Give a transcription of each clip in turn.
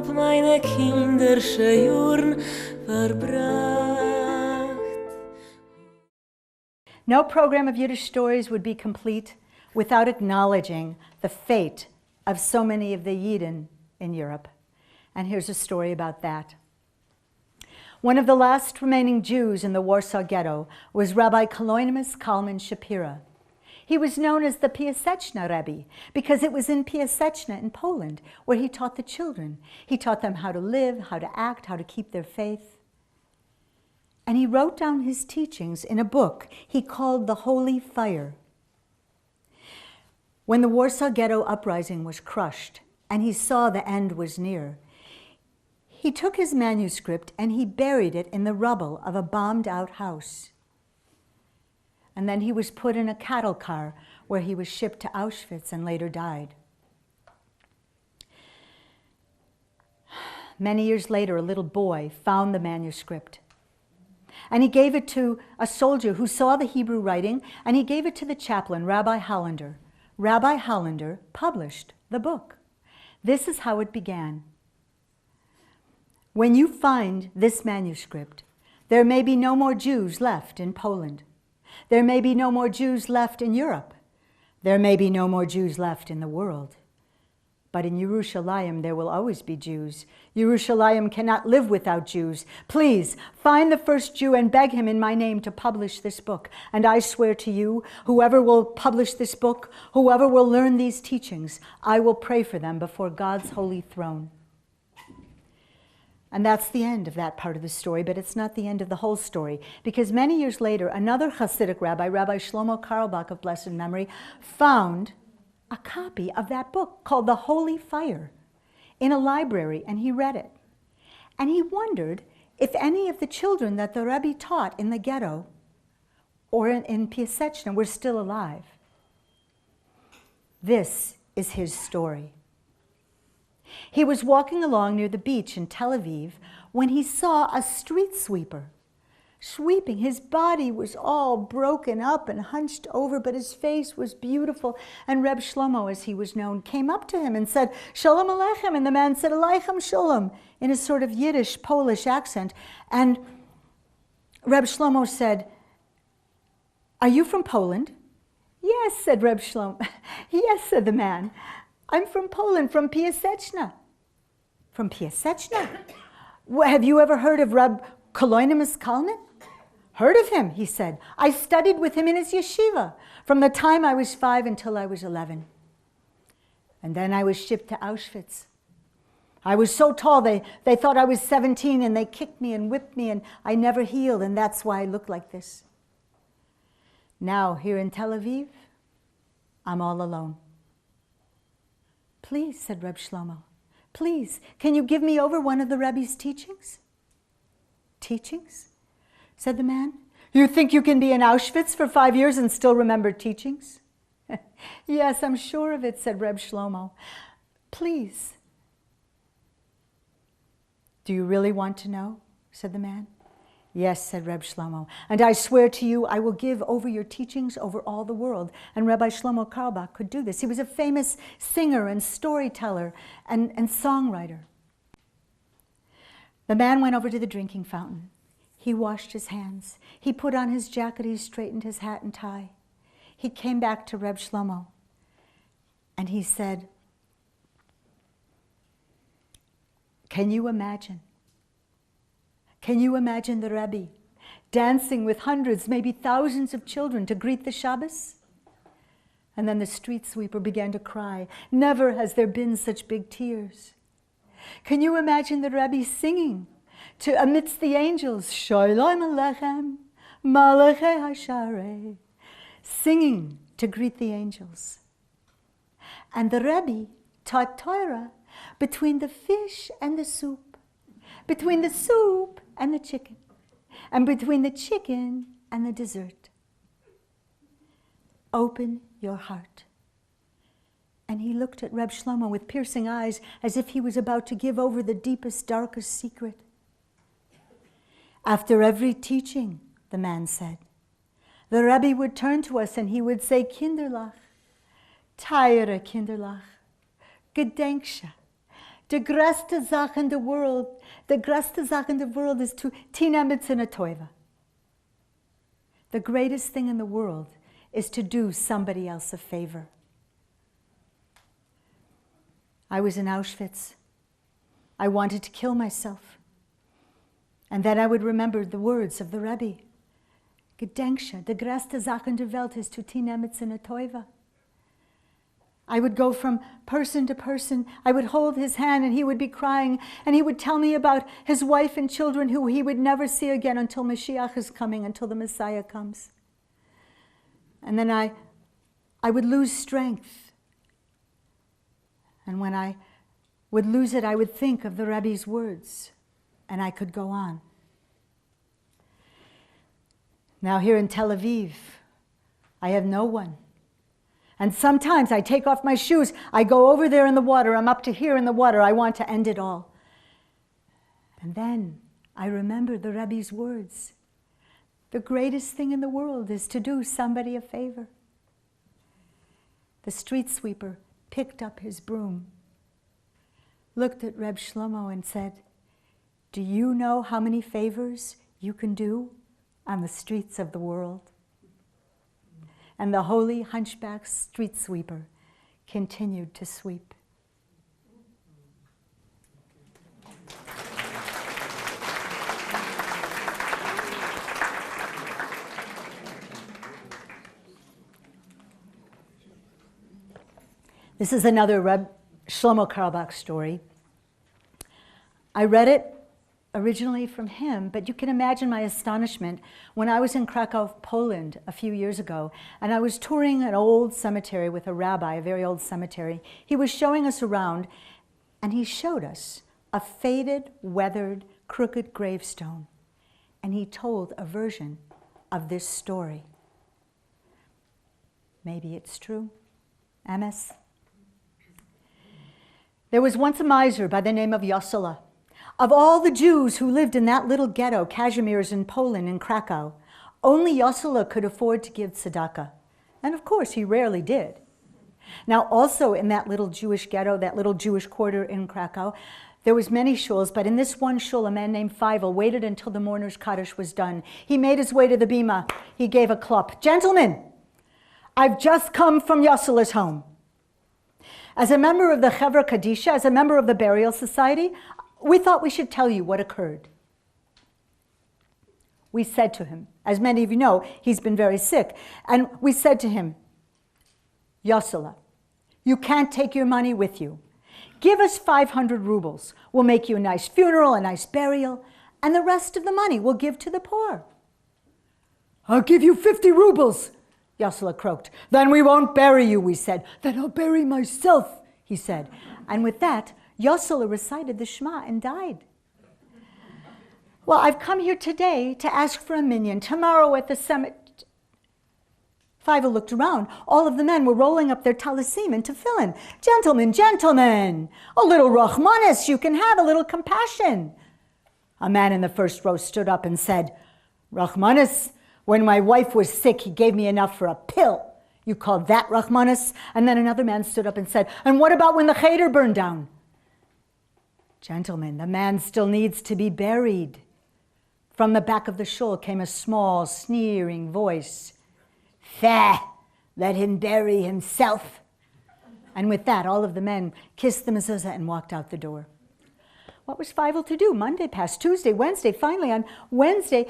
hab meine kindersche Juren verbracht. No program of Yiddish stories would be complete without acknowledging the fate of so many of the Yidden in Europe. And here's a story about that. One of the last remaining Jews in the Warsaw Ghetto was Rabbi Shlomo Carlebach Shapira. He was known as the Piaseczna Rebbe because it was in Piaseczna in Poland where he taught the children. He taught them how to live, how to act, how to keep their faith. And he wrote down his teachings in a book he called The Holy Fire. When the Warsaw Ghetto uprising was crushed and he saw the end was near, he took his manuscript and he buried it in the rubble of a bombed-out house. And then he was put in a cattle car where he was shipped to Auschwitz and later died. Many years later, a little boy found the manuscript. And he gave it to a soldier who saw the Hebrew writing, and he gave it to the chaplain, Rabbi Hollander. Rabbi Hollander published the book. This is how it began. When you find this manuscript, there may be no more Jews left in Poland. There may be no more Jews left in Europe. There may be no more Jews left in the world. But in Yerushalayim, there will always be Jews. Yerushalayim cannot live without Jews. Please, find the first Jew and beg him in my name to publish this book. And I swear to you, whoever will publish this book, whoever will learn these teachings, I will pray for them before God's holy throne. And that's the end of that part of the story, but it's not the end of the whole story, because many years later, another Hasidic rabbi, Rabbi Shlomo Carlebach of blessed memory, found a copy of that book called The Holy Fire in a library, and he read it. And he wondered if any of the children that the Rebbe taught in the ghetto or in Piaseczna were still alive. This is his story. He was walking along near the beach in Tel Aviv when he saw a street sweeper sweeping. His body was all broken up and hunched over, but his face was beautiful. And Reb Shlomo, as he was known, came up to him and said, "Shalom Aleichem," and the man said, "Aleichem Shalom," in a sort of Yiddish, Polish accent. And Reb Shlomo said, "Are you from Poland?" "Yes," said Reb Shlomo. "Yes," said the man. "I'm from Poland, from Piaseczna." "From Piaseczna? Have you ever heard of Reb Shlomo Carlebach?" "Heard of him," he said. "I studied with him in his yeshiva from the time I was 5 until I was 11. And then I was shipped to Auschwitz. I was so tall, they thought I was 17, and they kicked me and whipped me, and I never healed, and that's why I look like this. Now, here in Tel Aviv, I'm all alone." "Please," said Reb Shlomo, "please, can you give me over one of the Rebbe's teachings?" "Teachings?" said the man. "You think you can be in Auschwitz for 5 years and still remember teachings?" "Yes, I'm sure of it," said Reb Shlomo. "Please." "Do you really want to know?" said the man. "Yes," said Reb Shlomo, "and I swear to you I will give over your teachings over all the world." And Rabbi Shlomo Carlebach could do this. He was a famous singer and storyteller and songwriter. The man went over to the drinking fountain. He washed his hands. He put on his jacket. He straightened his hat and tie. He came back to Reb Shlomo, and he said, "Can you imagine? Can you imagine the Rebbe dancing with hundreds, maybe thousands of children to greet the Shabbos?" And then the street sweeper began to cry. Never has there been such big tears. Can you imagine the Rebbe singing amidst the angels, "Shalom Aleichem, Malachei Hasharei," singing to greet the angels? And the Rebbe taught Torah between the fish and the soup, between the soup and the chicken, and between the chicken and the dessert. Open your heart. And he looked at Reb Shlomo with piercing eyes as if he was about to give over the deepest, darkest secret. After every teaching, the man said, the Rebbe would turn to us and he would say, "Kinderlach, teure Kinderlach, Gedenksche, The größte Sache in the world, is to tina mitzvah tova. The greatest thing in the world is to do somebody else a favor. I was in Auschwitz. I wanted to kill myself. And then I would remember the words of the Rebbe. Gedenksche, the größte Sache in der Welt ist zu tun mitzvah tova. I would go from person to person. I would hold his hand and he would be crying and he would tell me about his wife and children who he would never see again until Mashiach is coming, until the Messiah comes. And then I would lose strength. And when I would lose it, I would think of the Rebbe's words and I could go on. Now here in Tel Aviv, I have no one. And sometimes I take off my shoes, I go over there in the water, I'm up to here in the water, I want to end it all. And then I remember the Rebbe's words. The greatest thing in the world is to do somebody a favor. The street sweeper picked up his broom, looked at Reb Shlomo and said, "Do you know how many favors you can do on the streets of the world?" And the holy hunchback street sweeper continued to sweep. This is another Rabbi Shlomo Carlebach story. I read it originally from him, but you can imagine my astonishment when I was in Krakow, Poland a few years ago, and I was touring an old cemetery with a rabbi, a very old cemetery. He was showing us around, and he showed us a faded, weathered, crooked gravestone, and he told a version of this story. Maybe it's true. Amos? There was once a miser by the name of Yossele. Of all the Jews who lived in that little ghetto, Kazimierz in Poland, in Krakow, only Yossele could afford to give tzedakah. And of course, he rarely did. Now, also in that little Jewish ghetto, that little Jewish quarter in Krakow, there was many shuls, but in this one shul, a man named Feivel waited until the mourner's kaddish was done. He made his way to the bima. He gave a klop. "Gentlemen, I've just come from Yossele's home. As a member of the Chevra Kadisha, as a member of the Burial Society, we thought we should tell you what occurred." We said to him, as many of you know, he's been very sick, and we said to him, "Yossele, you can't take your money with you. Give us 500 rubles. We'll make you a nice funeral, a nice burial, and the rest of the money we'll give to the poor." "I'll give you 50 rubles, Yossele croaked. "Then we won't bury you," we said. "Then I'll bury myself," he said. And with that, Yossele recited the Shema and died. "Well, I've come here today to ask for a minyan. Tomorrow at the cemetery." Feivel looked around. All of the men were rolling up their talisim and tefillin. "Gentlemen, gentlemen, a little rachmanis, you can have a little compassion." A man in the first row stood up and said, "Rachmanis, when my wife was sick, he gave me enough for a pill. You call that rachmanis?" And then another man stood up and said, "And what about when the cheder burned down?" "Gentlemen, the man still needs to be buried." From the back of the shul came a small, sneering voice. "Fair, let him bury himself." And with that, all of the men kissed the mezuzah and walked out the door. What was Feivel to do? Monday passed, Tuesday, Wednesday. Finally, on Wednesday,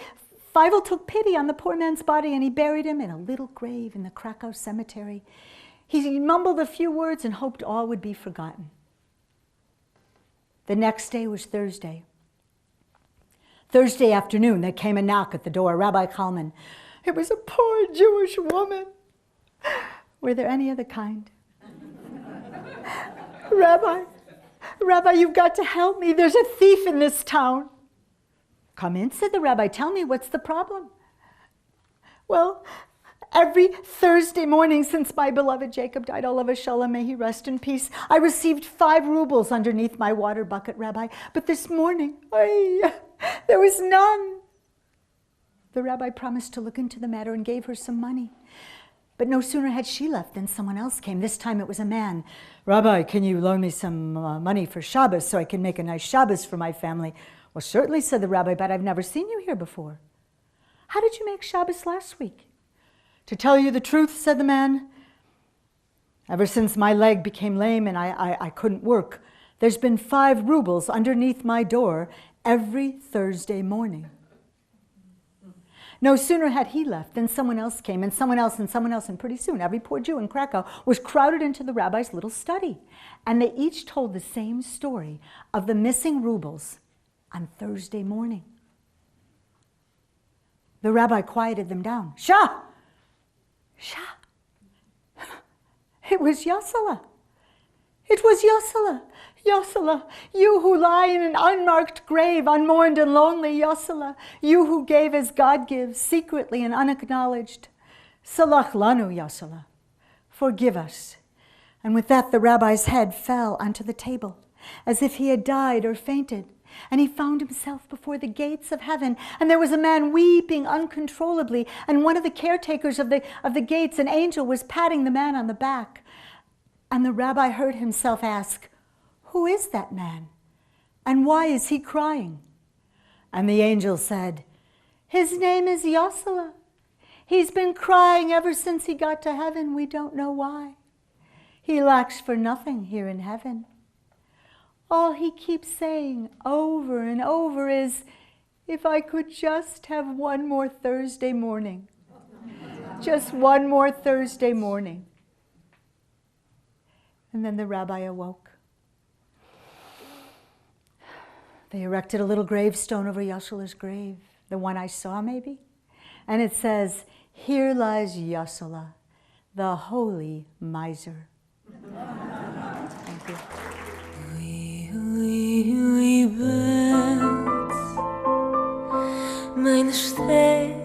Feivel took pity on the poor man's body and he buried him in a little grave in the Krakow cemetery. He mumbled a few words and hoped all would be forgotten. The next day was Thursday. Thursday afternoon, there came a knock at the door. Rabbi Kalman. It was a poor Jewish woman. Were there any other kind? Rabbi, you've got to help me. There's a thief in this town." "Come in," said the rabbi. "Tell me, what's the problem?" "Well, every Thursday morning since my beloved Jacob died, olav hashalom, may he rest in peace, I received 5 rubles underneath my water bucket, Rabbi. But this morning, there was none." The rabbi promised to look into the matter and gave her some money. But no sooner had she left than someone else came. This time it was a man. "Rabbi, can you loan me some money for Shabbos so I can make a nice Shabbos for my family?" "Well, certainly," said the rabbi, "but I've never seen you here before." "How did you make Shabbos last week?" "To tell you the truth," said the man, "ever since my leg became lame and I couldn't work, there's been 5 rubles underneath my door every Thursday morning." No sooner had he left than someone else came, and someone else, and pretty soon every poor Jew in Krakow was crowded into the rabbi's little study. And they each told the same story of the missing rubles on Thursday morning. The rabbi quieted them down. "Shah! Shah! It was Yossele. It was Yossele. Yossele, you who lie in an unmarked grave, unmourned and lonely, Yossele, you who gave as God gives, secretly and unacknowledged. Salach lanu, Yossele, forgive us." And with that, the rabbi's head fell onto the table, as if he had died or fainted. And he found himself before the gates of heaven, and there was a man weeping uncontrollably, and one of the caretakers of the gates, an angel, was patting the man on the back. And the rabbi heard himself ask, "Who is that man? And why is he crying?" And the angel said, "His name is Yossele. He's been crying ever since he got to heaven. We don't know why. He lacks for nothing here in heaven. All he keeps saying over and over is, 'If I could just have one more Thursday morning. Just one more Thursday morning.'" And then the rabbi awoke. They erected a little gravestone over Yossele's grave, the one I saw maybe. And it says, "Here lies Yossele, the holy miser." Thank you. Mein Städte